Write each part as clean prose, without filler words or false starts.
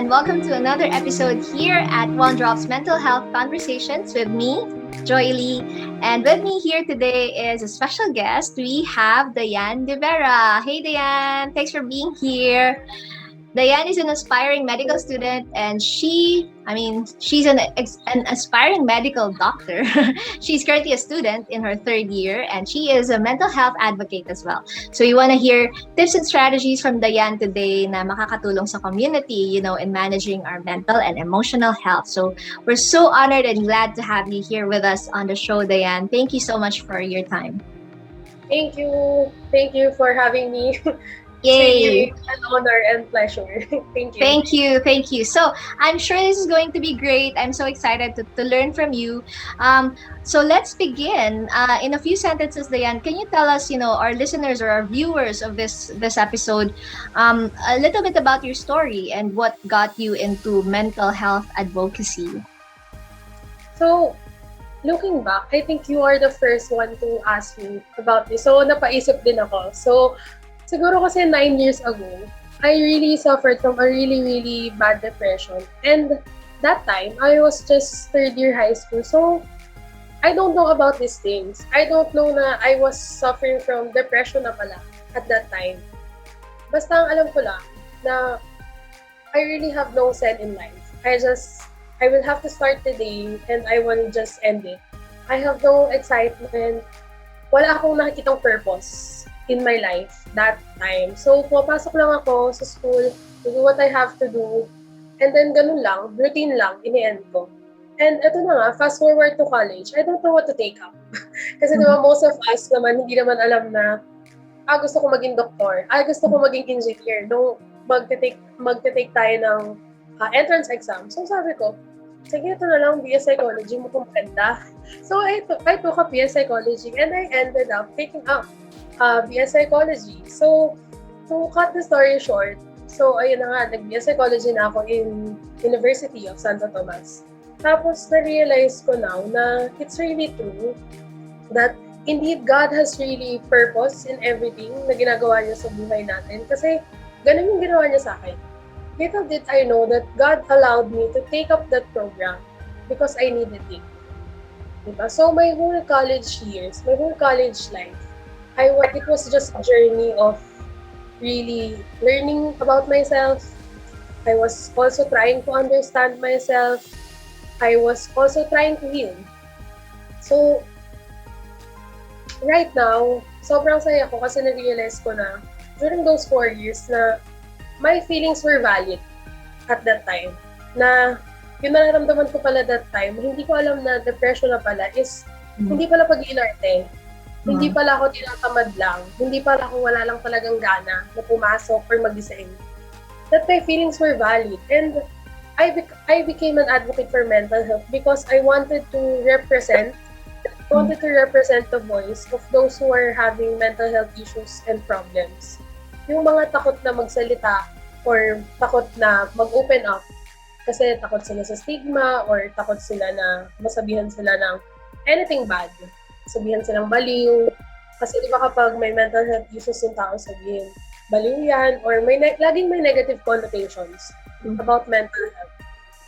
and welcome to another episode here at One Drop's Mental Health Conversations with me, Joy Lee. And with me here today is a special guest. We have Dianne De Vera. Hey, Dianne. Thanks for being here. Dianne is an aspiring medical student, and she's an aspiring medical doctor. She's currently a student in her third year, and she is a mental health advocate as well. So we want to hear tips and strategies from Dianne today na makakatulong sa community, in managing our mental and emotional health. So we're so honored and glad to have you here with us on the show, Dianne. Thank you so much for your time. Thank you. Thank you for having me. Yay! It's really an honor and pleasure. Thank you. Thank you. So I'm sure this is going to be great. I'm so excited to learn from you. So let's begin. In a few sentences, Dianne, can you tell us, our listeners or our viewers of this episode, a little bit about your story and what got you into mental health advocacy? So, looking back, I think you are the first one to ask me about this. So, napaisip din ako. So, siguro kasi 9 years ago, I really suffered from a really, really bad depression. And that time, I was just third year high school. So, I don't know about these things. I don't know na I was suffering from depression na pala at that time. Basta ang alam ko lang na I really have no sense in life. I will have to start the day and I will just end it. I have no excitement. Wala akong nakikitang purpose in my life that time. So, pumapasok lang ako sa school to do what I have to do. And then, ganun lang, routine lang, ini-end ko. And eto na nga, fast forward to college, I don't know what to take up. Kasi diba, most of us naman, hindi naman alam na, gusto ko maging doktor, gusto ko maging engineer, nung magte-take tayo ng entrance exam. So, sabi ko, sige, ito na lang, BS Psychology, mukhang maganda. So, I took up BS Psychology and I ended up taking up BS Psychology. So, to cut the story short, so ayun na nga, nag-BS Psychology na ako in University of Santo Tomas. Tapos, na-realize ko now na it's really true that indeed God has really purpose in everything na ginagawa niya sa buhay natin. Kasi, ganun yung ginawa niya sa akin. Little did I know that God allowed me to take up that program because I needed it. Diba? So, my whole college years, my whole college life, it was just a journey of really learning about myself. I was also trying to understand myself. I was also trying to heal. So, right now, sobrang saya ko kasi na-realize ko na during those 4 years na my feelings were valid at that time. Na yung nararamdaman ko pala that time, hindi ko alam na depression na pala is hindi pala pag-iinarte. Hindi pala ako tinatamad lang. Hindi pala ako wala lang talagang gana na pumasok or mag-design. That my feelings were valid. And I became an advocate for mental health because I wanted to represent the voice of those who are having mental health issues and problems. Yung mga takot na magsalita or takot na mag-open up kasi takot sila sa stigma or takot sila na masabihan sila ng anything bad. Sabihan silang baliw. Kasi di ba kapag may mental health issues yung tao sabihin, baliw yan, or laging may negative connotations about mental health.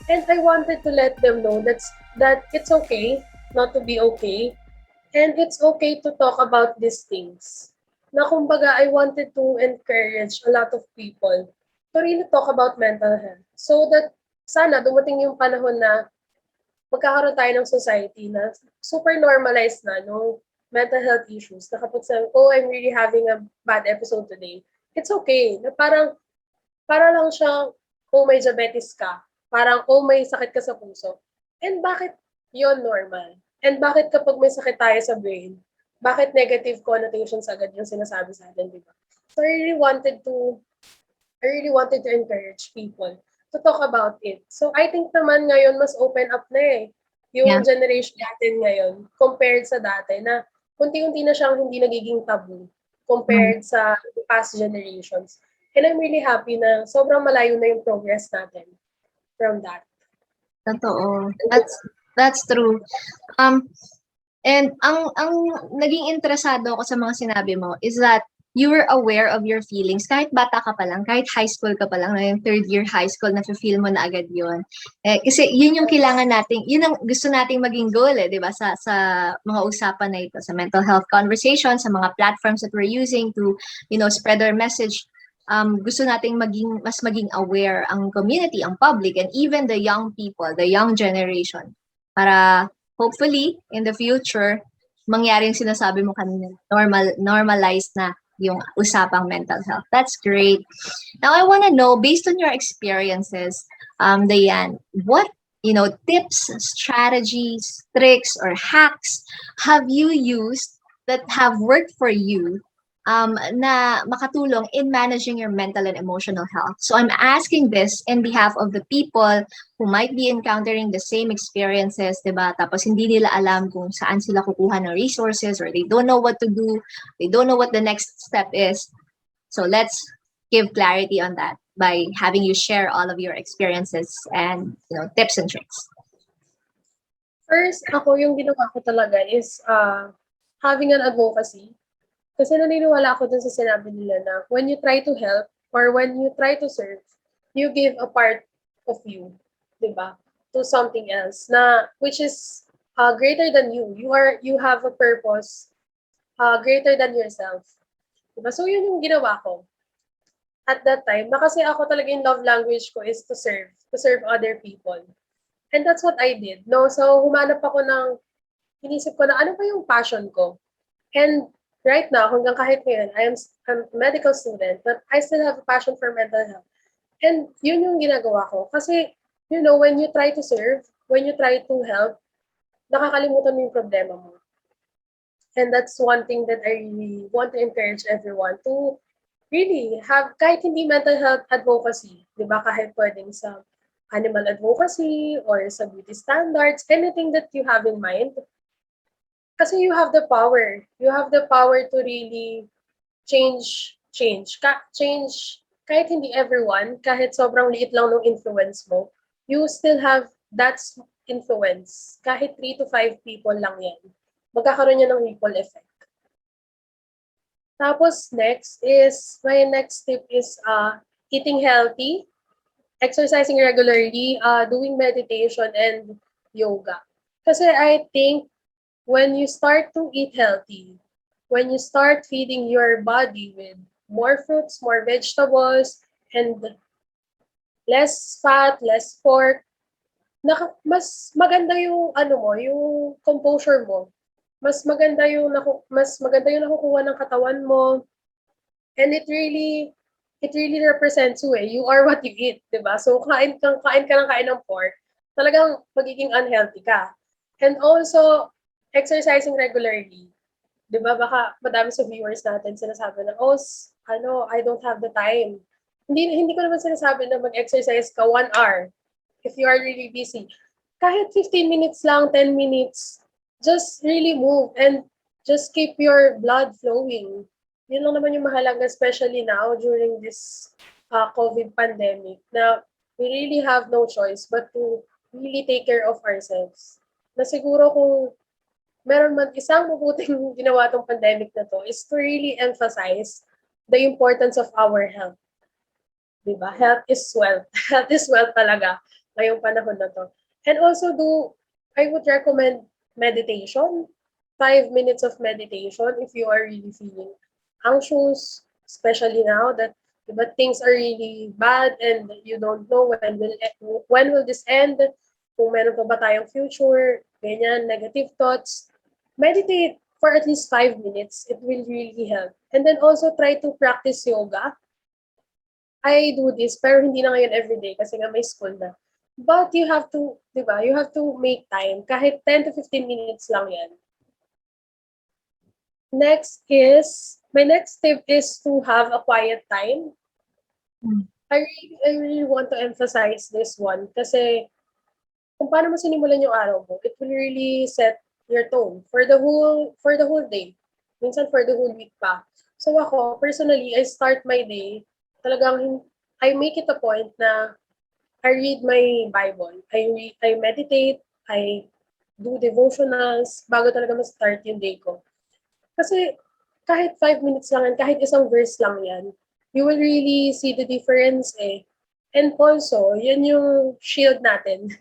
And I wanted to let them know that it's okay not to be okay, and it's okay to talk about these things. Na kumbaga, I wanted to encourage a lot of people to really talk about mental health. So that sana dumating yung panahon na magkakaroon tayo ng society na super normalized na no mental health issues. Na kapag sabi, I'm really having a bad episode today. It's okay. Na para lang siyang, may diabetes ka. Parang, may sakit ka sa puso. And bakit yon normal? And bakit kapag may sakit tayo sa brain, bakit negative connotations agad yung sinasabi sa atin, di ba? So I really wanted to encourage people to talk about it. So I think naman ngayon mas open up na yung generation natin ngayon compared sa dati na unti-unti na siyang hindi nagiging taboo compared sa past generations. And I'm really happy na sobrang malayo na yung progress natin from that. Totoo. That's true. And ang naging interesado ako sa mga sinabi mo is that you were aware of your feelings kahit bata ka pa lang, kahit high school ka pa lang, na yung third year high school, na-feel mo na agad yun. Kasi yun yung kailangan nating, yun ang gusto nating maging goal di ba? Sa mga usapan na ito, sa mental health conversation, sa mga platforms that we're using to, spread our message. Gusto nating mas maging aware ang community, ang public, and even the young people, the young generation. Para hopefully, in the future, mangyari yung sinasabi mo kanina, normalized na yung usapang mental health. That's great. Now, I want to know, based on your experiences, Dianne, what tips, strategies, tricks, or hacks have you used that have worked for you na makatulong in managing your mental and emotional health? So I'm asking this in behalf of the people who might be encountering the same experiences, diba? Tapos hindi nila alam kung saan sila kukuha ng resources, or they don't know what to do, they don't know what the next step is. So let's give clarity on that by having you share all of your experiences and tips and tricks. First, ako yung ginawa ko talaga is having an advocacy. Kasi naniniwala ako dun sa sinabi nila na when you try to help or when you try to serve, you give a part of you, di ba? To something else na which is greater than you. You have a purpose greater than yourself. Diba? So yun yung ginawa ko at that time. Na kasi ako talaga yung love language ko is to serve other people. And that's what I did. No? So humanap ako inisip ko na ano ba yung passion ko. And right now, hanggang kahit ngayon, I'm a medical student, but I still have a passion for mental health. And yun yung ginagawa ko. Kasi, when you try to serve, when you try to help, nakakalimutan mo yung problema mo. And that's one thing that I really want to encourage everyone to really have, kahit hindi mental health advocacy, di ba? Kahit pwedeng sa animal advocacy or sa beauty standards, anything that you have in mind, kasi you have the power. You have the power to really change. Kahit hindi everyone, kahit sobrang liit lang ng influence mo, you still have that influence. Kahit 3 to 5 people lang yan. Magkakaroon yan ng ripple effect. Tapos my next tip is eating healthy, exercising regularly, doing meditation and yoga. Kasi I think when you start to eat healthy, when you start feeding your body with more fruits, more vegetables, and less fat, less pork, mas maganda yung yung composure mo. Mas maganda yung nakukuha ng katawan mo. And it really represents you eh. You are what you eat, 'di ba? So kain ka ng pork, talagang magiging unhealthy ka. And also exercising regularly. 'Di ba? Baka madami sa viewers natin sinasabi na, I don't have the time. Hindi ko naman sinasabi na mag-exercise ka 1 hour if you are really busy. Kahit 15 minutes lang, 10 minutes, just really move and just keep your blood flowing. Yun lang naman yung mahalaga, especially now during this COVID pandemic, na we really have no choice but to really take care of ourselves. Na siguro kung meron man isang mabuting ginawa tong pandemic na to is to really emphasize the importance of our health. Diba? Health is wealth. Health is wealth talaga ngayong panahon na to. And also I would recommend meditation. 5 minutes of meditation if you are really feeling anxious, especially now that diba, things are really bad and you don't know when will this end, kung meron pa ba tayong future, ganyan, negative thoughts. Meditate for at least 5 minutes. It will really help. And then also try to practice yoga. I do this, pero hindi na ngayon everyday kasi nga may school na. But you have to, diba, you have to make time. Kahit 10 to 15 minutes lang yan. My next tip is to have a quiet time. I really want to emphasize this one kasi kung paano mo sinimulan yung araw mo, it will really set your tone for the whole day. Minsan for the whole week pa. So ako, personally, I start my day, talagang I make it a point na I read my Bible. I meditate, I do devotionals bago talaga ma-start yung day ko. Kasi kahit 5 minutes lang yan, kahit isang verse lang yan, you will really see the difference eh. And also, yan yung shield natin.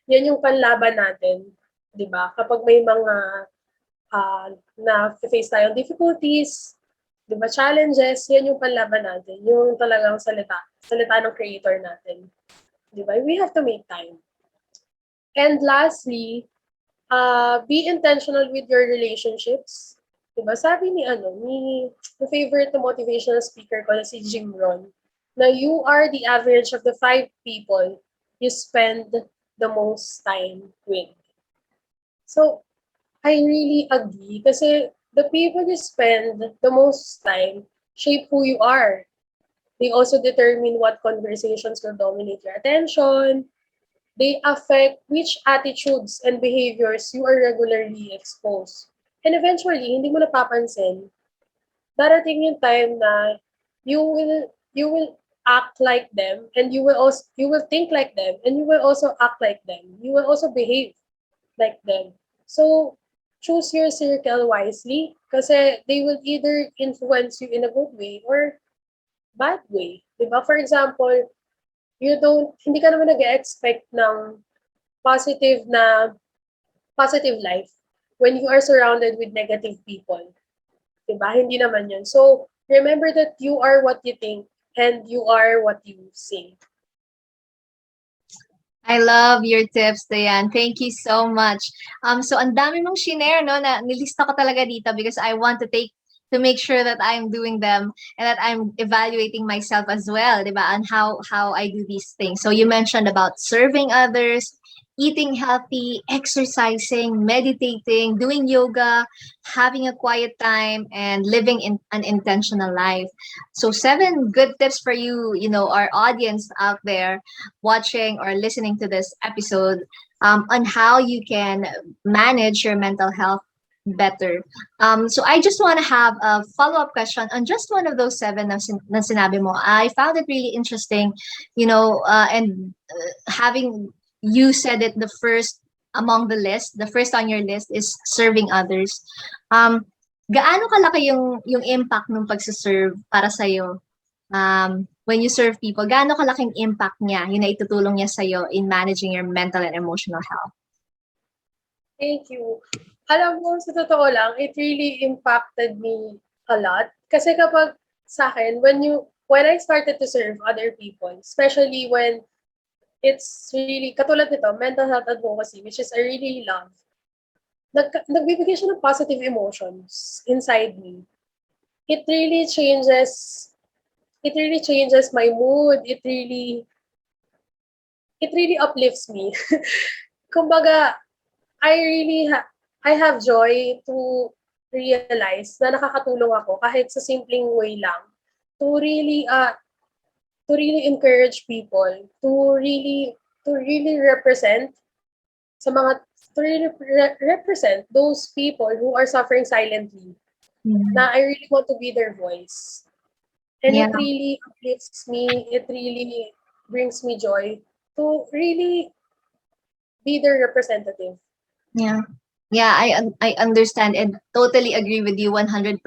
Yan yung panlaban natin. 'Di ba? Kapag may mga na-face tayong difficulties, 'di ba, challenges, yan yung panlaban natin. Yung talagang salita ng creator natin. 'Di ba? We have to make time. And lastly, be intentional with your relationships. Diba? Sabi ni favorite na motivational speaker ko na si Jim Rohn, na you are the average of the 5 people you spend the most time with. So, I really agree kasi the people you spend the most time shape who you are. They also determine what conversations will dominate your attention. They affect which attitudes and behaviors you are regularly exposed. And eventually, hindi mo napapansin, darating yung time na you will act like them, and you will think like them, and you will also act like them. You will also behave like them. So choose your circle wisely kasi they will either influence you in a good way or bad way. Diba? For example, hindi ka naman nag-expect ng positive na positive life when you are surrounded with negative people. Diba? Hindi naman yun. So, remember that you are what you think and you are what you say. I love your tips, Diane. Thank you so much. So ang dami mong shinare, no, na nilista ko talaga dito because I want to make sure that I'm doing them and that I'm evaluating myself as well, diba? And how I do these things. So you mentioned about serving others, eating healthy, exercising, meditating, doing yoga, having a quiet time, and living in an intentional life. So 7 good tips for you, our audience out there watching or listening to this episode, on how you can manage your mental health better. So I just want to have a follow-up question on just one of those 7 na sinabi mo. I found it really interesting, and having you said it, the first among the list, the first on your list is serving others. Gaano kalaki yung impact ng pagse-serve para sa iyo? When you serve people, gaano kalaking impact niya, yung naitutulong niya sa iyo in managing your mental and emotional health? Thank you. Alam mo, sa totoo lang, it really impacted me a lot. Kasi kapag sa akin, when I started to serve other people, especially when it's really, katulad nito, mental health advocacy, which is I really love, nagbibigay siya ng positive emotions inside me. It really changes my mood. It really uplifts me. Kumbaga, I have joy to realize na nakakatulong ako kahit sa simpleng way lang to really encourage people to really represent represent those people who are suffering silently. Na I really want to be their voice. And Yeah. it really uplifts me, it really brings me joy to really be their representative. Yeah. Yeah, I understand and totally agree with you 100%.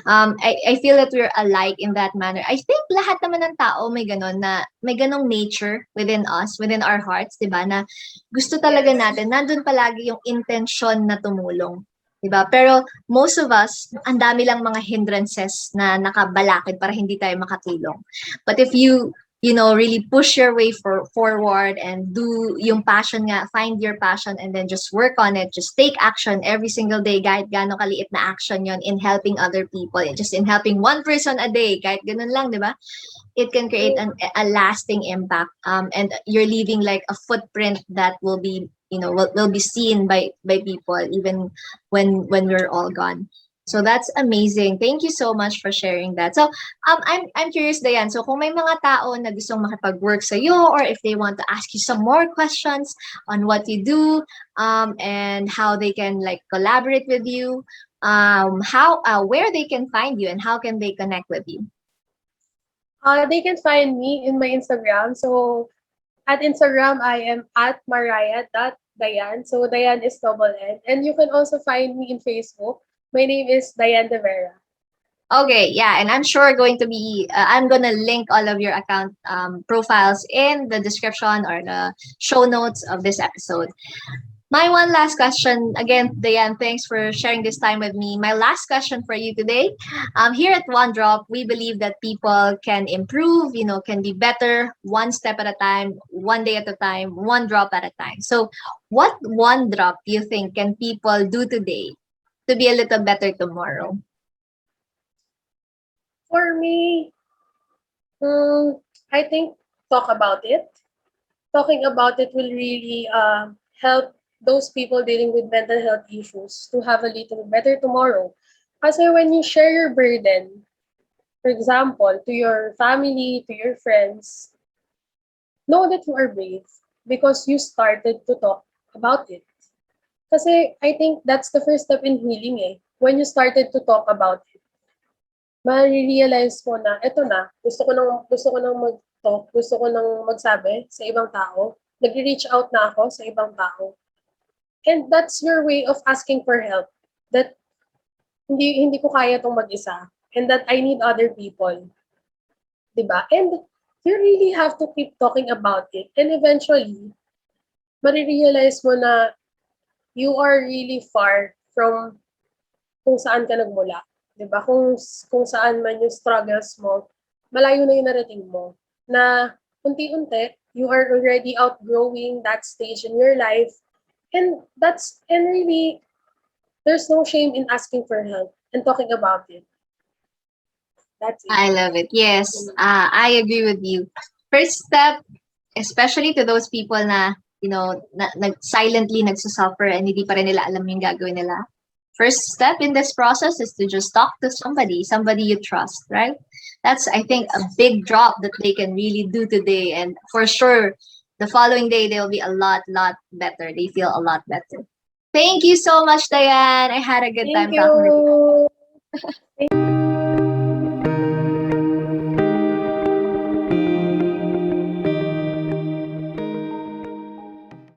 I feel that we're alike in that manner. I think lahat naman ng tao may ganong nature within us, within our hearts, 'di ba? Na gusto talaga Yes. natin, nandun palagi yung intention na tumulong. 'Di ba? Pero most of us, ang dami lang mga hindrances na nakabalakid para hindi tayo makatulong. But if you really push your way forward and do yung passion nga, find your passion and then just work on it, just take action every single day, kahit gaano kaliit na action yon in helping other people, just in helping one person a day, kahit ganun lang, di ba? It can create a lasting impact, and you're leaving like a footprint that will be will be seen by people even when we're all gone. So that's amazing. Thank you so much for sharing that. So I'm curious, Diane. So kung may mga tao na gustong makipag-work sa iyo or if they want to ask you some more questions on what you do, and how they can like collaborate with you, where they can find you and how can they connect with you? They can find me in my Instagram. So at Instagram, I am at mariah.diane. So Diane is double N. And you can also find me in Facebook. My name is Dianne De Vera. Okay, yeah, and I'm sure going to be I'm gonna link all of your account profiles in the description or the show notes of this episode. My one last question, again, Diane, thanks for sharing this time with me. My last question for you today. Here at One Drop, we believe that people can improve, can be better one step at a time, one day at a time, one drop at a time. So, what one drop do you think can people do today to be a little better tomorrow? For me, mm, I think talk about it. Talking about it will really help those people dealing with mental health issues to have a little better tomorrow. Kasi when you share your burden, for example, to your family, to your friends, know that you are brave because you started to talk about it. Kasi I think that's the first step in healing eh. When you started to talk about it, ma-realize mo na, eto na, gusto ko nang mag-talk, gusto ko nang magsabi sa ibang tao. Nag-reach out na ako sa ibang tao. And that's your way of asking for help. That hindi ko kaya tong mag-isa. And that I need other people. Diba? And you really have to keep talking about it. And eventually, marirealize mo na you are really far from kung saan ka nagmula. 'Di ba? Kung saan man yung struggles mo, malayo na yung narating mo. Na unti-unti, you are already outgrowing that stage in your life. And really, there's no shame in asking for help and talking about it. That's it. I love it. Yes, I agree with you. First step, especially to those people na, silently nagsusuffer and hindi pa rin nila alam yung gagawin nila. First step in this process is to just talk to somebody you trust, right? That's, I think, a big drop that they can really do today. And for sure, the following day, they'll be a lot better. They feel a lot better. Thank you so much, Diane. I had a good Thank time talking with you. you.